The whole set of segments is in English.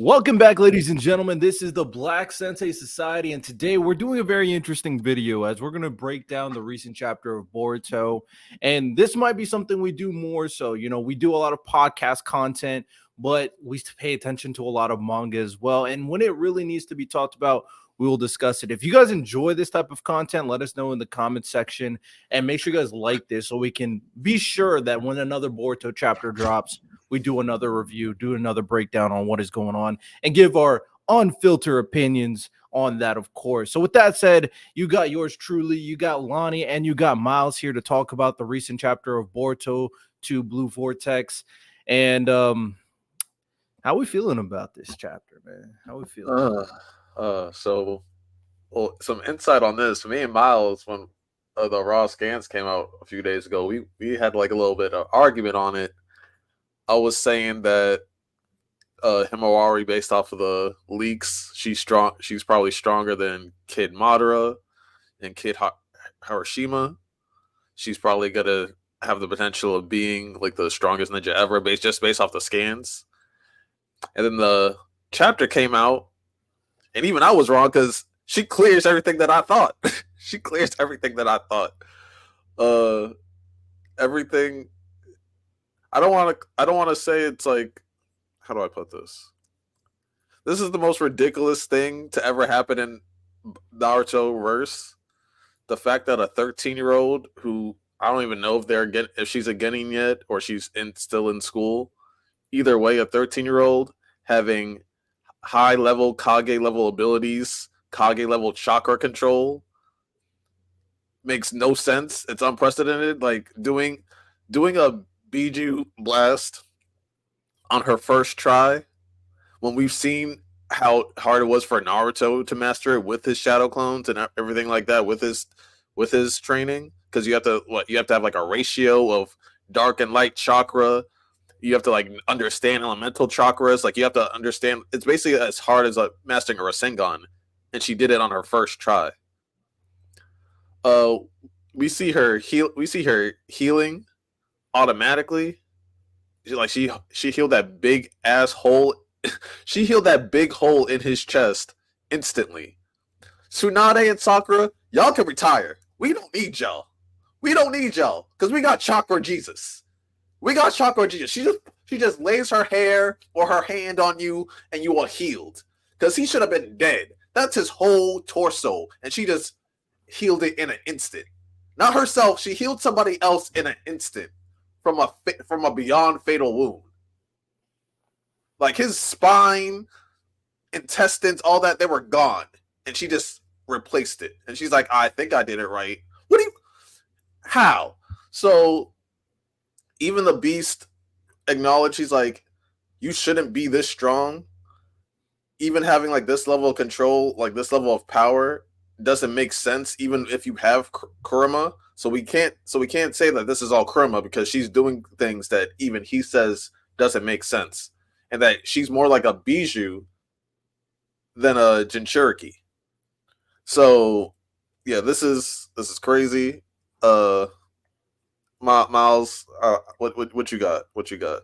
Welcome back, ladies and gentlemen. This is the Black Sensei Society, and today we're doing a very interesting video as we're going to break down the recent chapter of Boruto. And this might be something we do more so. We do a lot of podcast content, but we pay attention to a lot of manga as well. And when it really needs to be talked about, we will discuss it. If you guys enjoy this type of content, let us know in the comment section and make sure you guys like this so we can be sure that when another Boruto chapter drops, we do another review, do another breakdown on what is going on, and give our unfiltered opinions on that, of course. So with that said, you got yours truly, you got Lonnie, and you got Miles here to talk about the recent chapter of Boruto to Blue Vortex. And how we feeling about this chapter, man? How we feeling? Some insight on this. Me and Miles, when the raw scans came out a few days ago, we had like a little bit of argument on it. I was saying that Himawari, based off of the leaks, she's strong. She's probably stronger than Kid Madara and Kid Hiroshima. She's probably gonna have the potential of being like the strongest ninja ever, based off the scans. And then the chapter came out, and even I was wrong because she clears everything that I thought. She clears everything that I thought. Everything. I don't want to say it's like, how do I put this? This is the most ridiculous thing to ever happen in Naruto verse. The fact that a 13-year-old who I don't even know if she's a genin yet or she's still in school. Either way, a 13-year-old having high level Kage level abilities, Kage level chakra control makes no sense. It's unprecedented. Like doing a Biju blast on her first try when we've seen how hard it was for Naruto to master it with his shadow clones and everything like that with his training, because you have to have like a ratio of dark and light chakra. You have to like understand elemental chakras. Like you have to understand. It's basically as hard as mastering a Rasengan, and she did it on her first try. We see her healing automatically. She healed that big ass hole. She healed that big hole in his chest instantly. Tsunade and Sakura, y'all can retire. We don't need y'all. We don't need y'all because we got Chakra Jesus. We got Chakra Jesus. She just lays her hair or her hand on you and you are healed. Because he should have been dead. That's his whole torso, and she just healed it in an instant. Not herself. She healed somebody else in an instant from a beyond fatal wound. Like his spine, intestines, all that, they were gone, and she just replaced it. And she's like, "I think I did it right." What do you? How? So even the Beast acknowledged, he's like, "You shouldn't be this strong. Even having like this level of control, like this level of power, doesn't make sense. Even if you have Kurama." So we can't say that this is all Kurama because she's doing things that even he says doesn't make sense, and that she's more like a Bijou than a Jinchuriki. So yeah, this is crazy. Miles, what you got? What you got?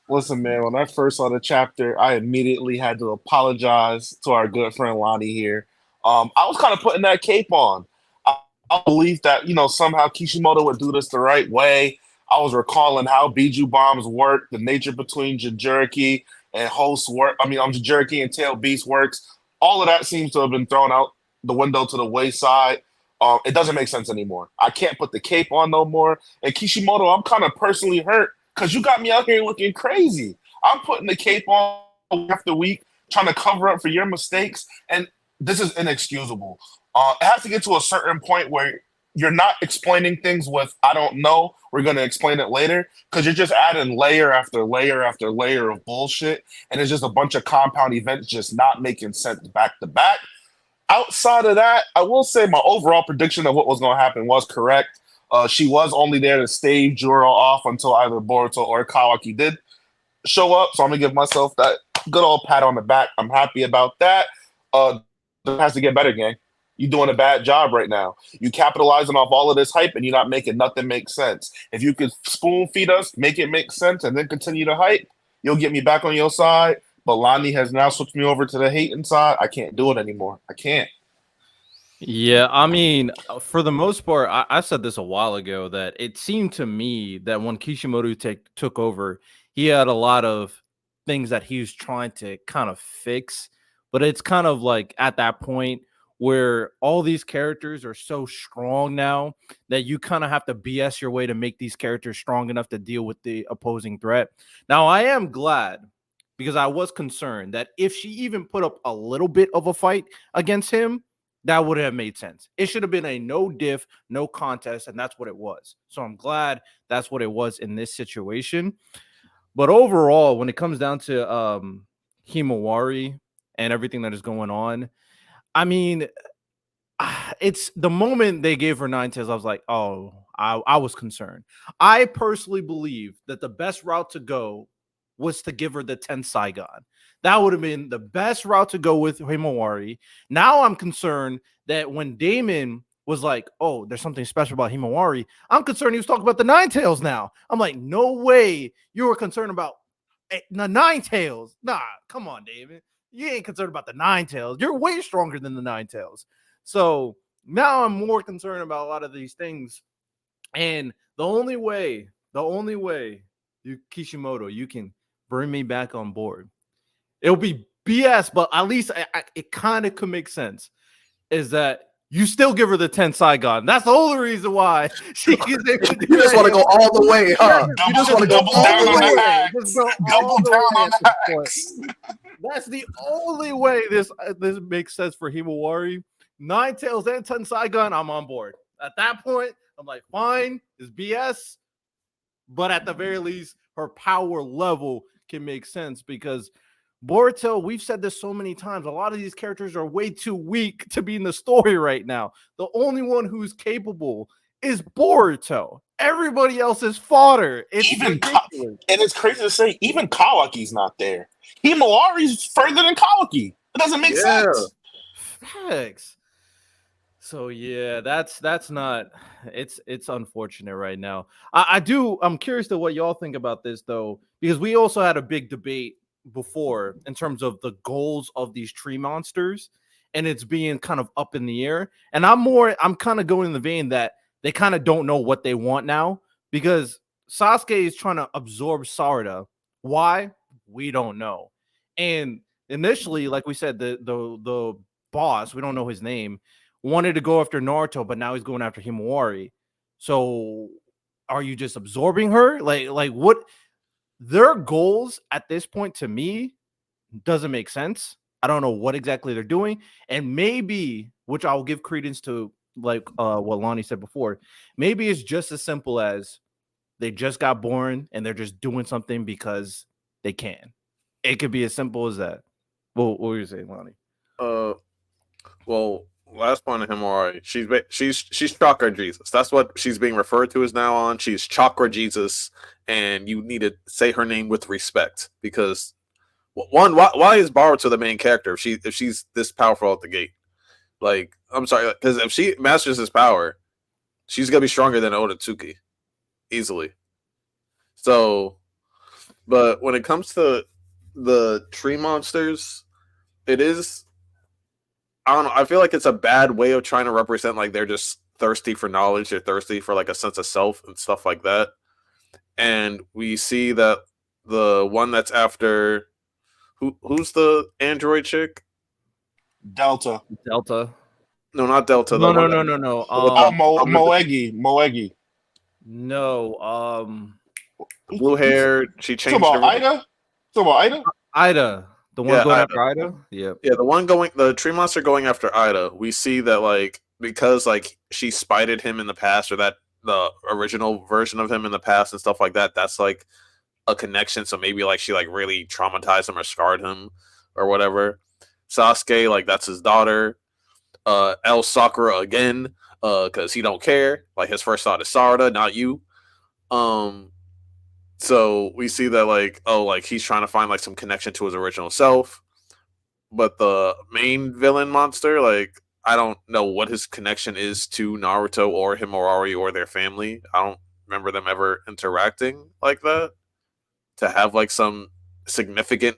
Listen, man, when I first saw the chapter, I immediately had to apologize to our good friend Lonnie here. I was kind of putting that cape on. I believed that, somehow Kishimoto would do this the right way. I was recalling how Biju bombs work, the nature between Jinchuriki and Host work. Jinchuriki and Tail Beast works. All of that seems to have been thrown out the window to the wayside. It doesn't make sense anymore. I can't put the cape on no more. And Kishimoto, I'm kind of personally hurt because you got me out here looking crazy. I'm putting the cape on after week, trying to cover up for your mistakes, and this is inexcusable. It has to get to a certain point where you're not explaining things with, I don't know, we're going to explain it later, because you're just adding layer after layer after layer of bullshit, and it's just a bunch of compound events just not making sense back to back. Outside of that, I will say my overall prediction of what was going to happen was correct. She was only there to stave Juro off until either Boruto or Kawaki did show up, so I'm going to give myself that good old pat on the back. I'm happy about that. It has to get better, gang. You're doing a bad job right now. You capitalizing off all of this hype and you're not making nothing make sense. If you could spoon feed us, make it make sense, and then continue to hype, you'll get me back on your side. but Lonnie has now switched me over to the hating side. I can't do it anymore. I can't. Yeah, I mean, for the most part, I said this a while ago that it seemed to me that when Kishimoto took over, he had a lot of things that he was trying to kind of fix. But it's kind of like at that point where all these characters are so strong now that you kind of have to BS your way to make these characters strong enough to deal with the opposing threat. Now, I am glad because I was concerned that if she even put up a little bit of a fight against him, that would have made sense. It should have been a no diff, no contest, and that's what it was. So I'm glad that's what it was in this situation. But overall, when it comes down to Himawari and everything that is going on, I mean, it's the moment they gave her nine tails, I was like, oh, I was concerned. I personally believe that the best route to go was to give her the 10 Saigon. That would have been the best route to go with Himawari. Now I'm concerned that when Damon was like, oh, there's something special about Himawari, I'm concerned he was talking about the nine tails now. I'm like, no way you were concerned about the nine tails. Nah, come on, Damon. You ain't concerned about the nine tails. You're way stronger than the nine tails. So now I'm more concerned about a lot of these things. And the only way you Kishimoto, you can bring me back on board. It'll be BS, but at least it kind of could make sense. Is that you still give her the 10 Saigon? That's the only reason why she is able to do You just want to go all the way, huh? You just want to go Double all down the on way. the hacks. Double down on the hacks. That's the only way this makes sense for Himawari. Nine tails and 10 Saigon, I'm on board. At that point, I'm like, fine, it's BS. But at the very least, her power level can make sense because Boruto, we've said this so many times. A lot of these characters are way too weak to be in the story right now. The only one who's capable is Boruto. Everybody else is fodder. It's ridiculous. And it's crazy to say, even Kawaki's not there. Himawari's further than Kawaki. It doesn't make sense. Facts. So yeah, that's not it's unfortunate right now. I'm curious to what y'all think about this though, because we also had a big debate before in terms of the goals of these tree monsters, and it's being kind of up in the air. And I'm kind of going in the vein that they kind of don't know what they want now because Sasuke is trying to absorb Sarada. Why? We don't know. And initially, like we said, the boss, we don't know his name, wanted to go after Naruto, but now he's going after Himawari. So are you just absorbing her? Like what their goals at this point to me doesn't make sense. I don't know what exactly they're doing. And maybe, which I'll give credence to, like what Lonnie said before, maybe it's just as simple as they just got born and they're just doing something because they can. It could be as simple as that. What were you saying, Lonnie? Well, last point of Himawari, she's Chakra Jesus. That's what she's being referred to as now on. She's Chakra Jesus, and you need to say her name with respect because one, why is Boruto the main character if she's this powerful at the gate? Like, I'm sorry, because if she masters his power, she's gonna be stronger than Otatsuki easily. So, but when it comes to the tree monsters, it is, I don't know. I feel like it's a bad way of trying to represent like they're just thirsty for knowledge. They're thirsty for like a sense of self and stuff like that. And we see that the one that's after who's the android chick? Delta. No, not Delta. The No, one no. Moegi. No, blue hair. She Talk changed about Ida. Talk about Ida. Ida, the one going after Ida. Yeah, the tree monster going after Ida. We see that like because like she spited him in the past, or that the original version of him in the past and stuff like that. That's like a connection. So maybe like she like really traumatized him or scarred him or whatever. Sasuke, like that's his daughter. El Sakura again, because he don't care. Like his first thought is Sarada, not you. So we see that like, oh, like he's trying to find like some connection to his original self. But the main villain monster, like, I don't know what his connection is to Naruto or Himawari or their family. I don't remember them ever interacting like that to have like some significant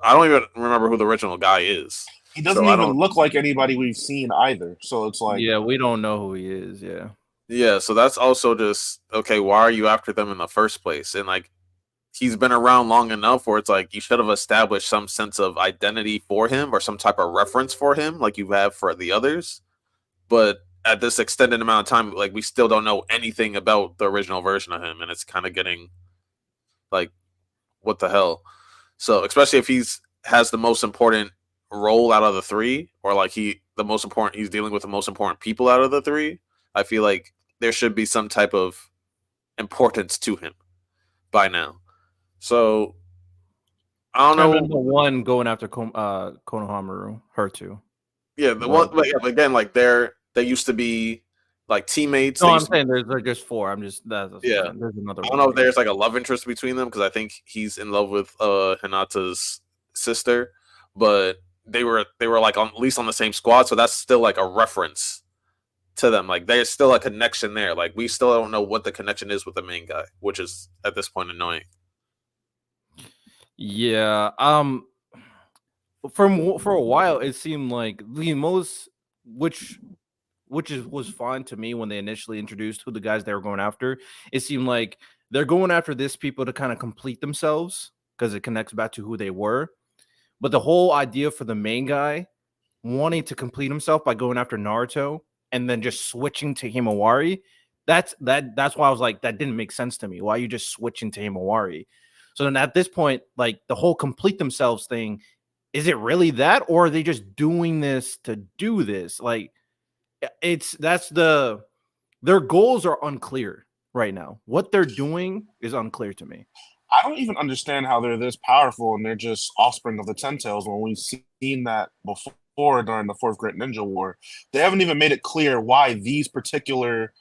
I don't even remember who the original guy is. He So doesn't I even don't. look like anybody we've seen either. So it's like, Yeah, we don't know who he is. Yeah. Yeah, so that's also just okay. Why are you after them in the first place? And like, he's been around long enough where it's like you should have established some sense of identity for him or some type of reference for him, like you have for the others. But at this extended amount of time, like we still don't know anything about the original version of him, and it's kind of getting like, what the hell? So especially if he's has the most important role out of the three, or like he's dealing with the most important people out of the three. I feel like there should be some type of importance to him by now. So I don't And then know. the one going after Konohamaru, her too. Yeah, the But one, but yeah, again, like they used to be like teammates. no, They I'm used to be, saying there's like just four. I'm just that's what I'm yeah. saying. There's another I don't know one. if there's like a love interest between them because I think he's in love with Hinata's sister, but they were like on, at least on the same squad, so that's still like a reference to them. Like there's still a connection there. Like we still don't know what the connection is with the main guy, which is at this point annoying. Yeah. For a while, it seemed like the most which was fine to me when they initially introduced who the guys they were going after. It seemed like they're going after this people to kind of complete themselves because it connects back to who they were. But the whole idea for the main guy wanting to complete himself by going after Naruto and then just switching to Himawari, that's why I was like, that didn't make sense to me. Why are you just switching to Himawari? So then at this point, like the whole complete themselves thing, is it really that, or are they just doing this to do this? Like it's that's the their goals are unclear right now. What they're doing is unclear to me. I don't even understand how they're this powerful and they're just offspring of the Ten Tails when we've seen that before during the Fourth Great Ninja War. They haven't even made it clear why these particular,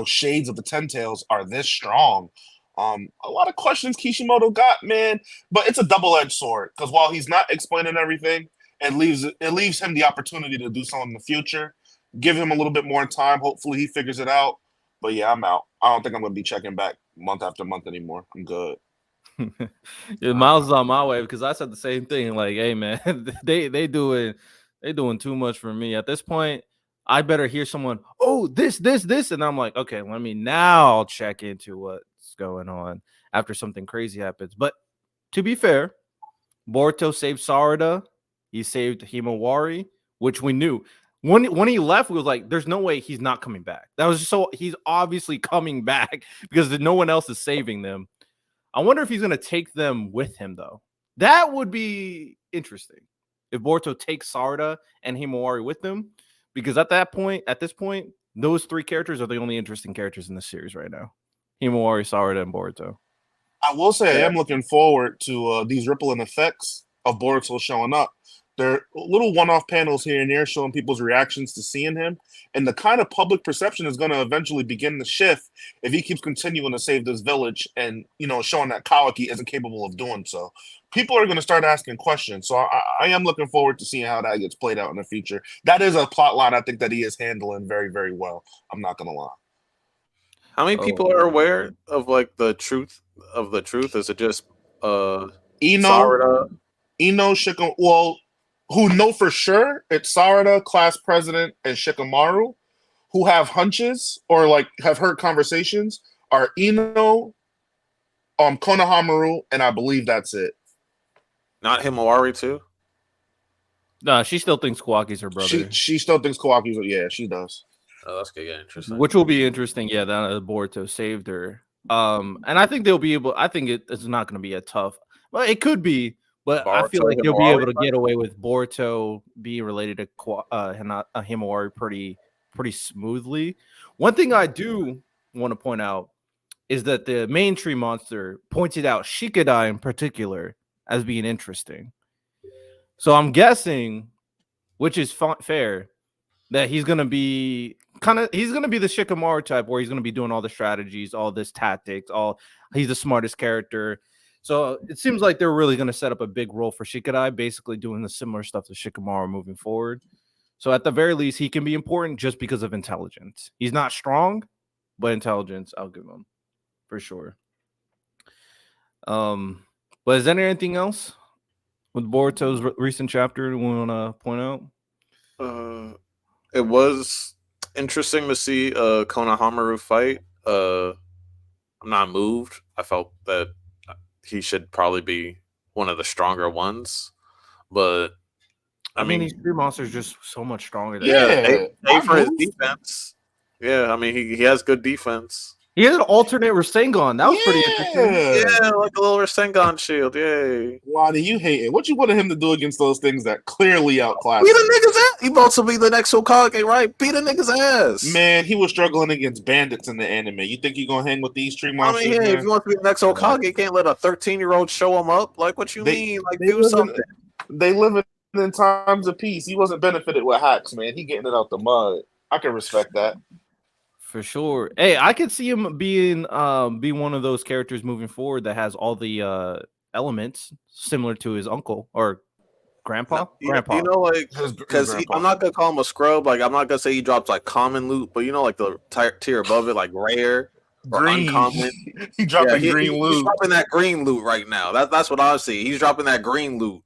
shades of the Ten Tails are this strong. A lot of questions Kishimoto got, man, but it's a double-edged sword because while he's not explaining everything, it leaves him the opportunity to do something in the future. Give him a little bit more time. Hopefully, he figures it out. But yeah, I'm out. I don't think I'm gonna be checking back month after month anymore. I'm good. Yeah, Miles is on my way because I said the same thing. Like, hey man, they doing too much for me at this point. I better hear someone. Oh, this, and I'm like, okay, let me now check into what's going on after something crazy happens. But to be fair, Boruto saved Sarada. He saved Himawari, which we knew. When he left, we was like, "There's no way he's not coming back." That was so he's obviously coming back because no one else is saving them. I wonder if he's going to take them with him, though. That would be interesting if Boruto takes Sarda and Himawari with them, because at this point, those three characters are the only interesting characters in the series right now: Himawari, Sarda, and Boruto. I will say I Yeah. am looking forward to these rippling effects of Boruto showing up. They're little one-off panels here and there showing people's reactions to seeing him, and the kind of public perception is going to eventually begin to shift if he keeps continuing to save this village and showing that Kawaki isn't capable of doing so. People are going to start asking questions, so I am looking forward to seeing how that gets played out in the future. That is a plot line I think that he is handling very, very well. I'm not going to lie. How many Oh, people are aware of like the truth of the truth? Is it just uh Ino, Sarada? Well, who know for sure it's Sarada, class president, and Shikamaru, who have hunches or like have heard conversations, are Ino, Konohamaru, and I believe that's it. Not Himawari too? no, she still thinks Kawaki's her She brother, she still thinks Kawaki's, yeah, she does. Oh, that's gonna get interesting. which will be interesting. Yeah, that Boruto saved her. And I think they'll be able. I think it's not going to be a tough. Well, it could be, but I feel Boruto like they'll be Himawari able to fight? get away with Boruto being related to Himawari pretty smoothly. One thing I do want to point out is that the main tree monster pointed out Shikadai in particular as being interesting. So I'm guessing, which is fair, that he's gonna be the Shikamaru type where he's gonna be doing all the strategies, all this tactics, all he's the smartest character. So it seems like they're really gonna set up a big role for Shikadai, basically doing the similar stuff to Shikamaru moving forward. So at the very least, he can be important just because of intelligence. He's not strong, but intelligence, I'll give him for sure. But is there anything else with Boruto's recent chapter, we want to point out. It was interesting to see Konohamaru fight. I'm not moved. I felt that he should probably be one of the stronger ones, but I I mean, these mean, three monsters just so much stronger than him. yeah, Yeah, A I for his move. defense. Yeah, I mean he has good defense. He had an alternate Rasengan. That was pretty interesting. Yeah. Yeah, like a little Rasengan shield. Yay. Lonnie, you hate it. What you wanted him to do against those things that clearly outclass Beat him? a nigga's ass. He about to be the next Hokage, right? Beat a nigga's ass. Man, he was struggling against bandits in the anime. You think he gonna hang with these tree I mean, monsters, yeah, if man? you want to be the next Hokage, you can't let a 13-year-old show him up. Like, what you They mean? Like, they do live something. they live in times of peace. He wasn't benefited with hacks, man. He getting it out the mud. I can respect that. For sure. Hey, I could see him being be one of those characters moving forward that has all the elements similar to his uncle or grandpa. No, you Grandpa. know, like, His because grandpa. I'm not gonna call him a scrub. Like, I'm not gonna say he drops like common loot, but you know, like the tier above it, like rare or Green. uncommon. He Yeah, dropping green he's loot. dropping that green loot right now. That's what I see. He's dropping that green loot.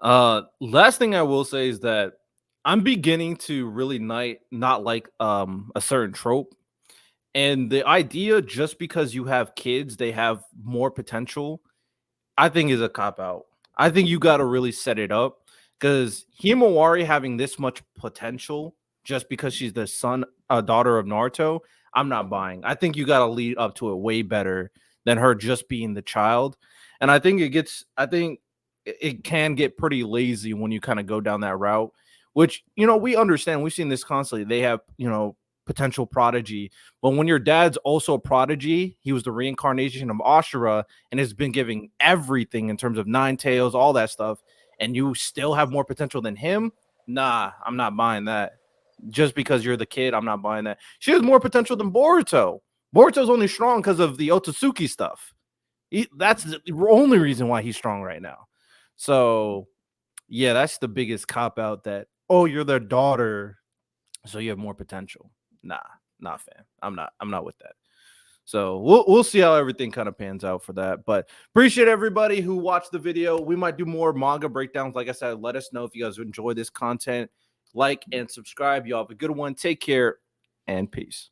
Last thing I will say is that I'm beginning to really not like a certain trope. And the idea just because you have kids, they have more potential, I think is a cop out. I think you got to really set it up because Himawari having this much potential just because she's the daughter of Naruto, I'm not buying. I think you got to lead up to it way better than her just being the child. And I think it can get pretty lazy when you kind of go down that route, which, we understand. We've seen this constantly. They have, potential prodigy. But when your dad's also a prodigy, he was the reincarnation of Ashura and has been giving everything in terms of nine tails, all that stuff, and you still have more potential than him. Nah, I'm not buying that. Just because you're the kid, I'm not buying that. She has more potential than Boruto. Boruto's only strong because of the Otsutsuki stuff. That's the only reason why he's strong right now. So, yeah, that's the biggest cop out that, oh, you're their daughter, so you have more potential. Nah, not fan. I'm not with that. So we'll see how everything kind of pans out for that. But appreciate everybody who watched the video. We might do more manga breakdowns. Like I said, let us know if you guys enjoy this content. Like and subscribe. Y'all have a good one. Take care and peace.